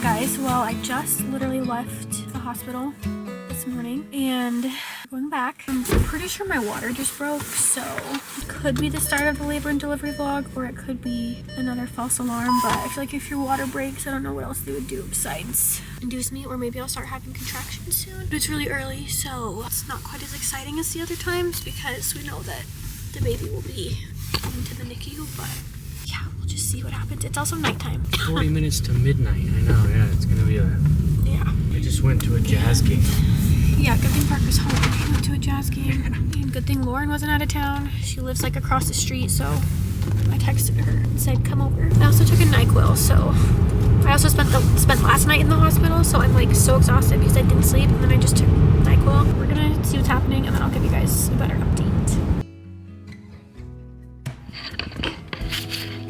guys, well, I just literally left the hospital this morning and going back. I'm pretty sure my water just broke, so it could be the start of the labor and delivery vlog, or it could be another false alarm. But I feel like if your water breaks, I don't know what else they would do besides induce me, or maybe I'll start having contractions soon. But it's really early, so it's not quite as exciting as the other times because we know that the baby will be going to the NICU, but yeah, we'll just see what happens. It's also nighttime. 40 minutes to midnight. I know, yeah, it's gonna be yeah. I just went to a jazz game. Yeah, good thing Parker's home. He went to a jazz game. And good thing Lauren wasn't out of town. She lives like across the street, so I texted her and said, come over. I also took a NyQuil, so I also spent last night in the hospital, so I'm like so exhausted because I didn't sleep, and then I just took NyQuil. We're gonna see what's happening, and then I'll give you guys a better update.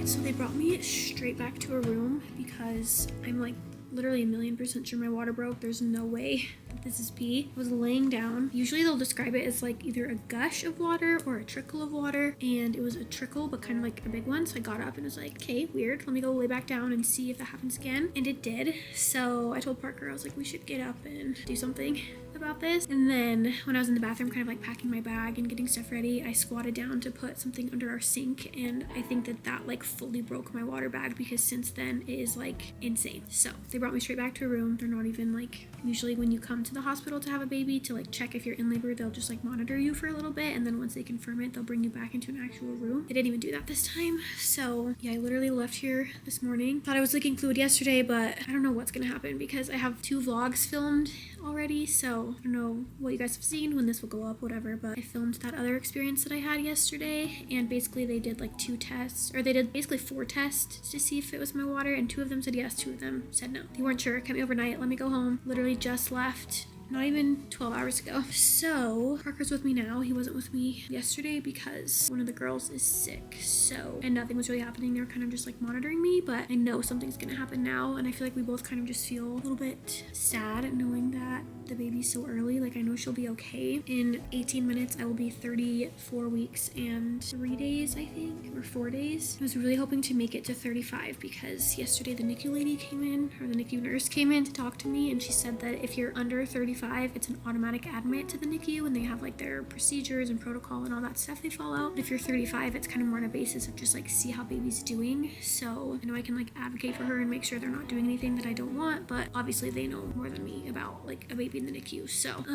So they brought me straight back to a room because I'm like literally 1,000,000% sure my water broke. There's no way that this is pee. I was laying down. Usually they'll describe it as like either a gush of water or a trickle of water, and it was a trickle but kind of like a big one. So I got up and was like, okay, weird, let me go lay back down and see if that happens again, and it did. So I told Parker, I was like, we should get up and do something about this. And then when I was in the bathroom kind of like packing my bag and getting stuff ready, I squatted down to put something under our sink, and I think that like fully broke my water bag because since then it is like insane. So they brought me straight back to a room. They're not even like, usually when you come to the hospital to have a baby to like check if you're in labor, they'll just like monitor you for a little bit, and then once they confirm it, they'll bring you back into an actual room. They didn't even do that this time. So yeah, I literally left here this morning. Thought I was leaking fluid yesterday, but I don't know what's gonna happen because I have 2 vlogs filmed already, so I don't know what you guys have seen, when this will go up, whatever, but I filmed that other experience that I had yesterday, and basically they did like 2 tests, or they did basically 4 tests to see if it was my water, and 2 of them said yes, 2 of them said no. They weren't sure, kept me overnight, let me go home. Literally just left not even 12 hours ago. So Parker's with me now. He wasn't with me yesterday because one of the girls is sick, so, and nothing was really happening. They were kind of just like monitoring me, but I know something's gonna happen now, and I feel like we both kind of just feel a little bit sad knowing that the baby's so early. Like, I know she'll be okay. In 18 minutes I will be 34 weeks and 3 days, I think, or 4 days. I was really hoping to make it to 35 because yesterday the NICU lady came in, or the NICU nurse came in to talk to me, and she said that if you're under 35, it's an automatic admit to the NICU, and they have like their procedures and protocol and all that stuff they follow. If you're 35, it's kind of more on a basis of just like see how baby's doing. So I know I can like advocate for her and make sure they're not doing anything that I don't want, but obviously they know more than me about like a baby in the NICU. So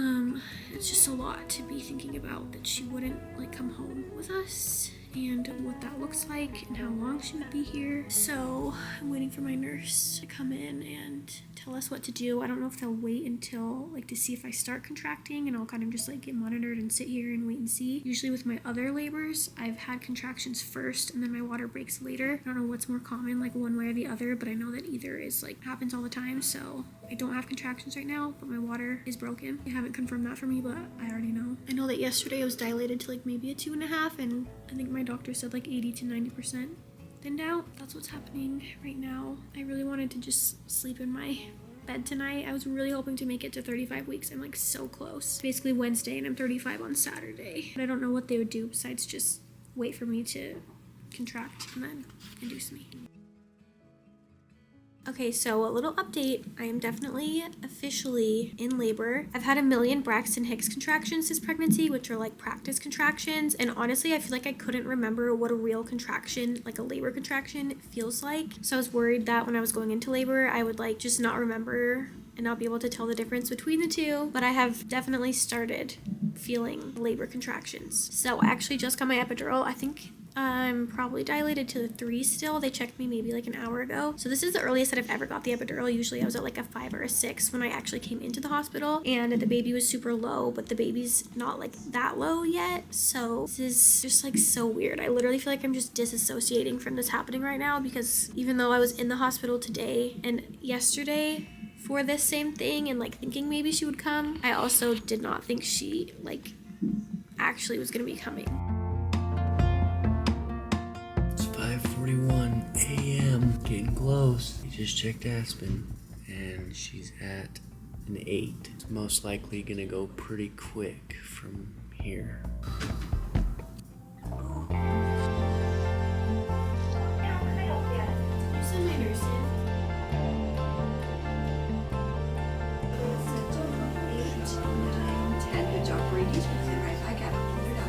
it's just a lot to be thinking about, that she wouldn't like come home with us and what that looks like and how long she would be here. So I'm waiting for my nurse to come in and tell us what to do. I don't know if they'll wait until like to see if I start contracting, and I'll kind of just like get monitored and sit here and wait and see. Usually with my other labors, I've had contractions first and then my water breaks later. I don't know what's more common, like one way or the other, but I know that either is like happens all the time. So I don't have contractions right now, but my water is broken. They haven't confirmed that for me, but I already know. I know that yesterday it was dilated to like maybe a 2.5, and I think my doctor said like 80 to 90% thinned out. That's what's happening right now. I really wanted to just sleep in my bed tonight. I was really hoping to make it to 35 weeks. I'm like so close. Basically Wednesday, and I'm 35 on Saturday. But I don't know what they would do besides just wait for me to contract and then induce me. Okay, so a little update. I am definitely officially in labor. I've had 1,000,000 Braxton Hicks contractions this pregnancy, which are like practice contractions. And honestly, I feel like I couldn't remember what a real contraction, like a labor contraction, feels like. So I was worried that when I was going into labor, I would like just not remember and not be able to tell the difference between the two. But I have definitely started feeling labor contractions. So I actually just got my epidural. I think I'm probably dilated to the 3 still. They checked me maybe like an hour ago. So this is the earliest that I've ever got the epidural. Usually I was at like a 5 or a 6 when I actually came into the hospital, and the baby was super low, but the baby's not like that low yet. So this is just like so weird. I literally feel like I'm just disassociating from this happening right now, because even though I was in the hospital today and yesterday for this same thing and like thinking maybe she would come, I also did not think she like actually was gonna be coming. 5:41 a.m. Getting close. We just checked Aspyn, and she's at an 8. It's most likely gonna go pretty quick from here. reduce because I got to hold it up.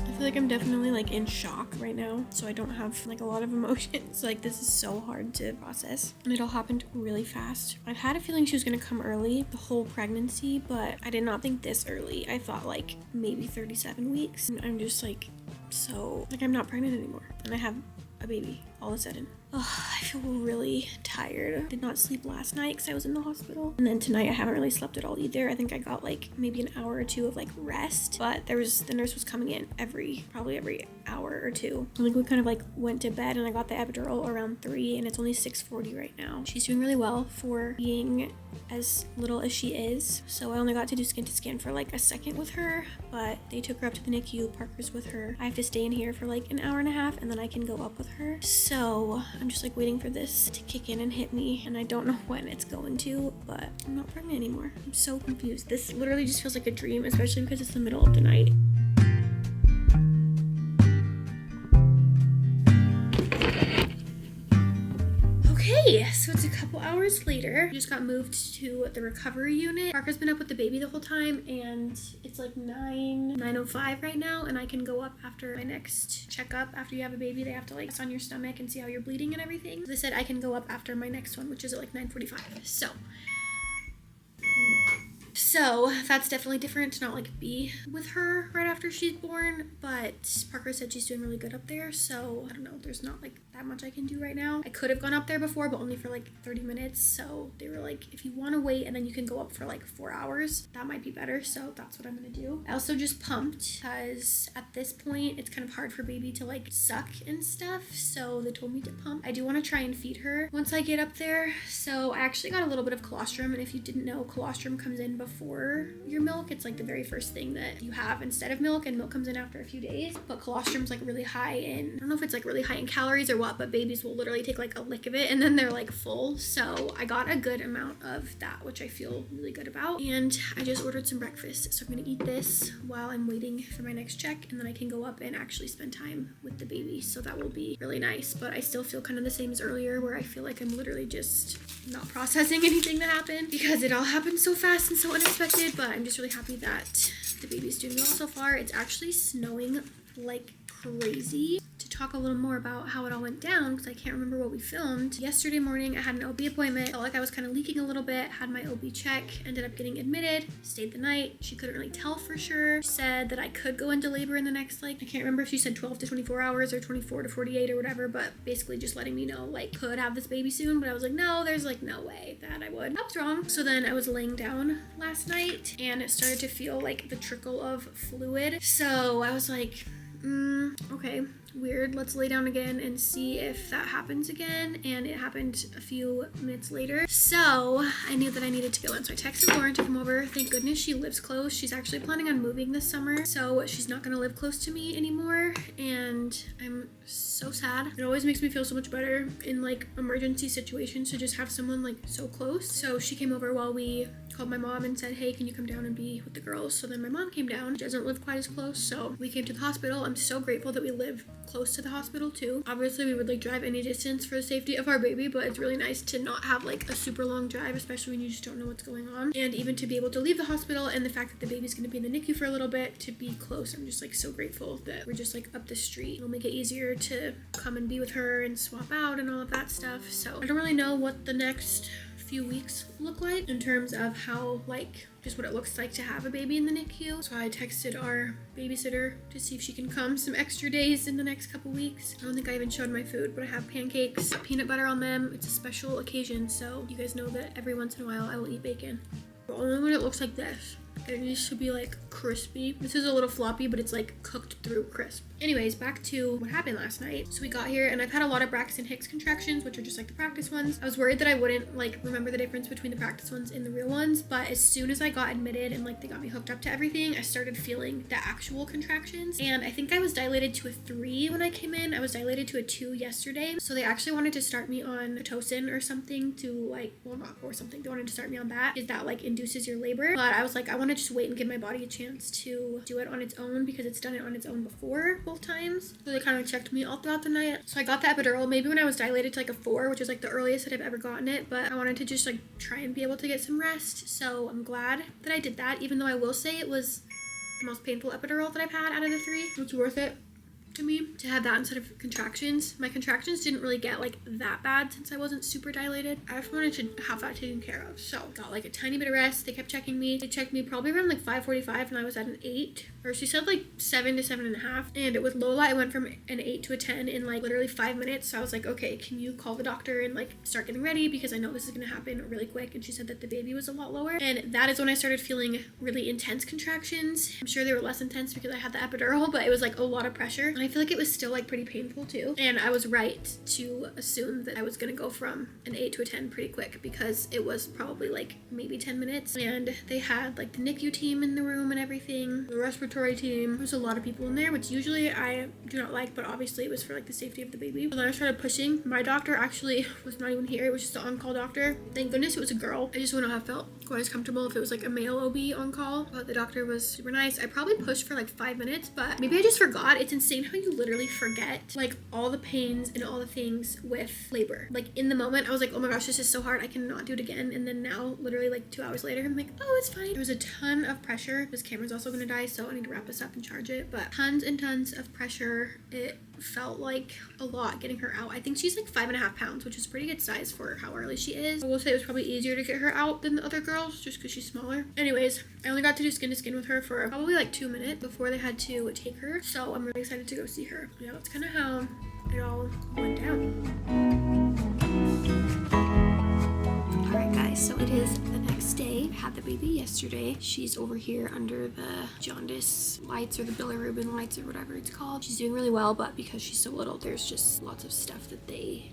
I feel like I'm definitely like in shock right now, so I don't have like a lot of emotions. Like this is so hard to process, and it all happened really fast. I've had a feeling she was gonna come early the whole pregnancy, but I did not think this early. I thought like maybe 37 weeks, and I'm just like so like I'm not pregnant anymore, and I have a baby all of a sudden. Oh, I feel really tired. Did not sleep last night because I was in the hospital. And then tonight I haven't really slept at all either. I think I got like maybe an hour or two of like rest, but the nurse was coming in probably every hour or two. I think we kind of like went to bed, and I got the epidural around 3, and it's only 6:40 right now. She's doing really well for being as little as she is. So I only got to do skin to skin for like a second with her, but they took her up to the NICU. Parker's with her. I have to stay in here for like an hour and a half, and then I can go up with her. So I'm just like waiting for this to kick in and hit me, and I don't know when it's going to, but I'm not pregnant anymore. I'm so confused. This literally just feels like a dream, especially because it's the middle of the night. Okay, so it's a couple hours later. We just got moved to the recovery unit. Parker's been up with the baby the whole time, and it's like 9:05 right now, and I can go up after my next checkup. After you have a baby, they have to like press on your stomach and see how you're bleeding and everything. So they said I can go up after my next one, which is at like 9:45. So that's definitely different to not like be with her right after she's born, but Parker said she's doing really good up there, so I don't know, there's not like that much I can do right now. I could have gone up there before, but only for like 30 minutes, so they were like, if you want to wait and then you can go up for like 4 hours, that might be better, so that's what I'm gonna do. I also just pumped because at this point it's kind of hard for baby to like suck and stuff, so they told me to pump. I do want to try and feed her once I get up there, so I actually got a little bit of colostrum, and if you didn't know, colostrum comes in before your milk. It's like the very first thing that you have instead of milk, and milk comes in after a few days. But colostrum's like really high in, I don't know if it's like really high in calories or what, but babies will literally take like a lick of it and then they're like full. So I got a good amount of that, which I feel really good about. And I just ordered some breakfast, so I'm gonna eat this while I'm waiting for my next check, and then I can go up and actually spend time with the baby, so that will be really nice. But I still feel kind of the same as earlier, where I feel like I'm literally just not processing anything that happened because it all happened so fast and so unexpected. But I'm just really happy that the baby's doing well so far. It's actually snowing like crazy. To talk a little more about how it all went down, because I can't remember what we filmed. Yesterday morning I had an OB appointment. Felt like I was kind of leaking a little bit, had my OB check, ended up getting admitted, stayed the night. She couldn't really tell for sure. She said that I could go into labor in the next, like, I can't remember if she said 12 to 24 hours or 24 to 48 or whatever, but basically just letting me know, like, could have this baby soon. But I was like, no, there's like no way that I would. I was wrong. So then I was laying down last night and it started to feel like the trickle of fluid. So I was like, okay, weird. Let's lay down again and see if that happens again. And it happened a few minutes later. So I knew that I needed to go in. So I texted Lauren to come over. Thank goodness she lives close. She's actually planning on moving this summer, so she's not gonna live close to me anymore. And I'm so sad. It always makes me feel so much better in like emergency situations to just have someone like so close. So she came over while we called my mom and said, hey, can you come down and be with the girls? So then my mom came down. She doesn't live quite as close, so we came to the hospital. I'm so grateful that we live close to the hospital too. Obviously we would like drive any distance for the safety of our baby, but it's really nice to not have like a super long drive, especially when you just don't know what's going on. And even to be able to leave the hospital, and the fact that the baby's going to be in the NICU for a little bit, to be close. I'm just like so grateful that we're just like up the street. It'll make it easier to come and be with her and swap out and all of that stuff. So I don't really know what the next few weeks look like in terms of how like just what it looks like to have a baby in the NICU. So I texted our babysitter to see if she can come some extra days in the next couple weeks. I don't think I even showed my food, but I have pancakes, peanut butter on them. It's a special occasion, so you guys know that every once in a while I will eat bacon. But only when it looks like this. It needs to be like crispy. This is a little floppy, but it's like cooked through crisp. Anyways, back to what happened last night. So we got here and I've had a lot of Braxton Hicks contractions, which are just like the practice ones. I was worried that I wouldn't like remember the difference between the practice ones and the real ones, but as soon as I got admitted and like they got me hooked up to everything, I started feeling the actual contractions. And I think I was dilated to a 3 when I came in. I was dilated to a 2 yesterday. So they actually wanted to start me on Pitocin or something to like, well, not or something. They wanted to start me on that because that like induces your labor. But I was like, I want to to just wait and give my body a chance to do it on its own because it's done it on its own before both times. So they kind of checked me all throughout the night. So I got the epidural maybe when I was dilated to like a 4, which is like the earliest that I've ever gotten it, but I wanted to just like try and be able to get some rest. So I'm glad that I did that, even though I will say it was the most painful epidural that I've had out of the 3. It's worth it to me to have that instead of contractions. My contractions didn't really get like that bad since I wasn't super dilated. I just wanted to have that taken care of. So got like a tiny bit of rest. They kept checking me. They checked me probably around like 5:45 and I was at an 8. Or she said like 7 to 7.5. And with Lola, I went from an 8 to a 10 in like literally 5 minutes. So I was like, okay, can you call the doctor and like start getting ready because I know this is gonna happen really quick. And she said that the baby was a lot lower. And that is when I started feeling really intense contractions. I'm sure they were less intense because I had the epidural, but it was like a lot of pressure. And I feel like it was still like pretty painful too. And I was right to assume that I was gonna go from an 8 to a 10 pretty quick because it was probably like maybe 10 minutes. And they had like the NICU team in the room and everything, the respiratory team. There's a lot of people in there, which usually I do not like, but obviously it was for like the safety of the baby. So then I started pushing. My doctor actually was not even here. It was just the on-call doctor. Thank goodness it was a girl. I just wouldn't have felt quite as comfortable if it was like a male OB on call, but the doctor was super nice. I probably pushed for like 5 minutes, but maybe I just forgot. It's insane how you literally forget like all the pains and all the things with labor. Like in the moment I was like, oh my gosh, this is so hard, I cannot do it again. And then now literally like 2 hours later I'm like, oh, it's fine. There was a ton of pressure. This camera's also gonna die, so I need to wrap this up and charge it, but tons and tons of pressure. It felt like a lot getting her out. I think she's like 5.5 pounds, which is pretty good size for how early she is. I will say it was probably easier to get her out than the other girls just because she's smaller. Anyways, I only got to do skin to skin with her for probably like 2 minutes before they had to take her, so I'm really excited to go see her. Yeah, that's kind of how it all went down. Alright guys, so it is the next day. I had the baby yesterday. She's over here under the jaundice lights or the bilirubin lights or whatever it's called. She's doing really well, but because she's so little, there's just lots of stuff that they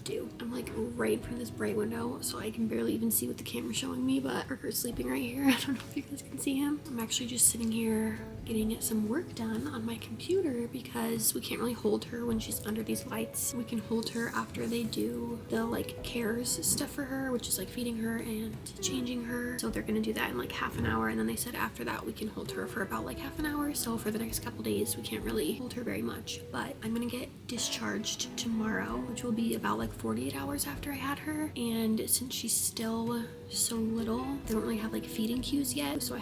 do. I'm like right in front of this bright window, so I can barely even see what the camera's showing me, but Parker's sleeping right here. I don't know if you guys can see him. I'm actually just sitting here getting some work done on my computer because we can't really hold her when she's under these lights. We can hold her after they do the like cares stuff for her, which is like feeding her and changing her. So they're gonna do that in like half an hour, and then they said after that we can hold her for about like half an hour. So for the next couple days we can't really hold her very much, but I'm gonna get discharged tomorrow, which will be about like 48 hours after I had her. And since she's still so little, they don't really have like feeding cues yet, so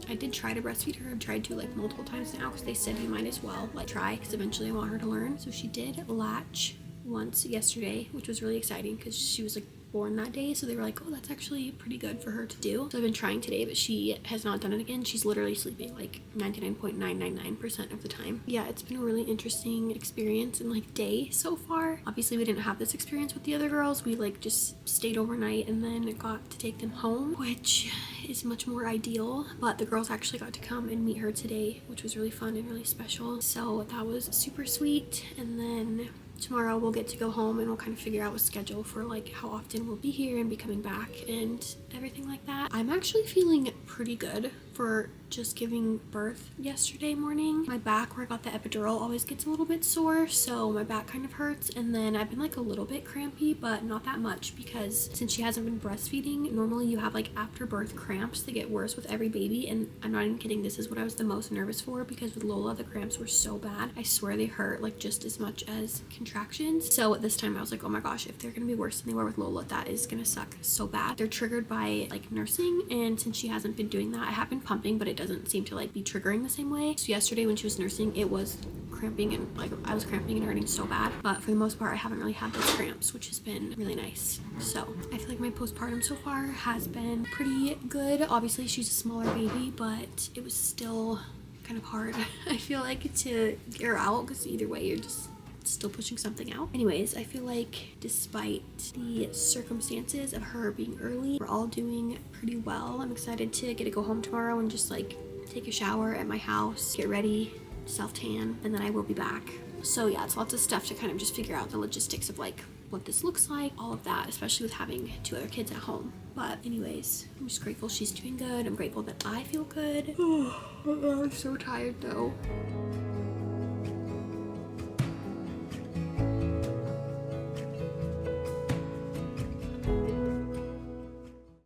I did try to breastfeed her. I've tried to like multiple times now because they said you might as well like try because eventually I want her to learn. So she did latch once yesterday, which was really exciting because she was like born that day, so they were like, oh, that's actually pretty good for her to do. So I've been trying today, but she has not done it again. She's literally sleeping like 99.999% of the time. Yeah, it's been a really interesting experience and like day so far. Obviously we didn't have this experience with the other girls. We like just stayed overnight and then got to take them home, which is much more ideal, but the girls actually got to come and meet her today, which was really fun and really special. So that was super sweet. And then tomorrow we'll get to go home and we'll kind of figure out a schedule for like how often we'll be here and be coming back and everything like that. I'm actually feeling pretty good for just giving birth yesterday morning. My back where I got the epidural always gets a little bit sore, so my back kind of hurts, and then I've been like a little bit crampy, but not that much because since she hasn't been breastfeeding, normally you have like after birth cramps that get worse with every baby, and I'm not even kidding, this is what I was the most nervous for because with Lola the cramps were so bad. I swear they hurt like just as much as contractions. So this time I was like, oh my gosh, if they're gonna be worse than they were with Lola, that is gonna suck so bad. They're triggered by like nursing, and since she hasn't been doing that, I have been pumping, but it doesn't seem to like be triggering the same way. So yesterday when she was nursing, it was cramping and like I was cramping and hurting so bad, but for the most part I haven't really had those cramps, which has been really nice. So I feel like my postpartum so far has been pretty good. Obviously she's a smaller baby, but it was still kind of hard I feel like to get her out because either way you're just still pushing something out. Anyways, I feel like despite the circumstances of her being early, we're all doing pretty well. I'm excited to get to go home tomorrow and just like take a shower at my house, get ready, self-tan, and then I will be back. So yeah, it's lots of stuff to kind of just figure out the logistics of like what this looks like, all of that, especially with having 2 other kids at home. But anyways, I'm just grateful she's doing good. I'm grateful that I feel good. I'm so tired though.